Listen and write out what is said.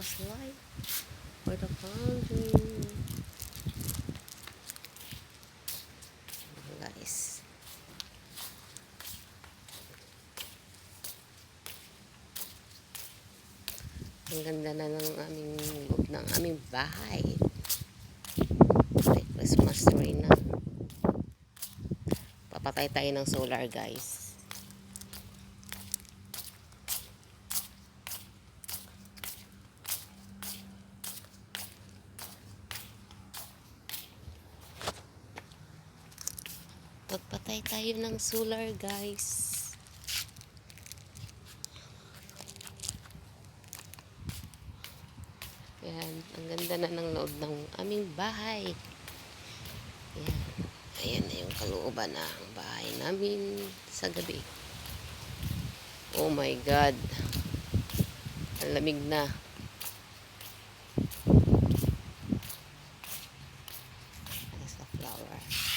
Christmas light for the country. Guys. Ang ganda na ng aming loob ng aming bahay. May Christmas tree na. Papatay tayo ng solar, guys. Pagpatay tayo ng solar, guys. Ayan, ang ganda na ng loob ng aming bahay. Ayan, ayan na yung kalooban ng bahay namin sa gabi. Oh my God. Ang lamig na. Sa flower.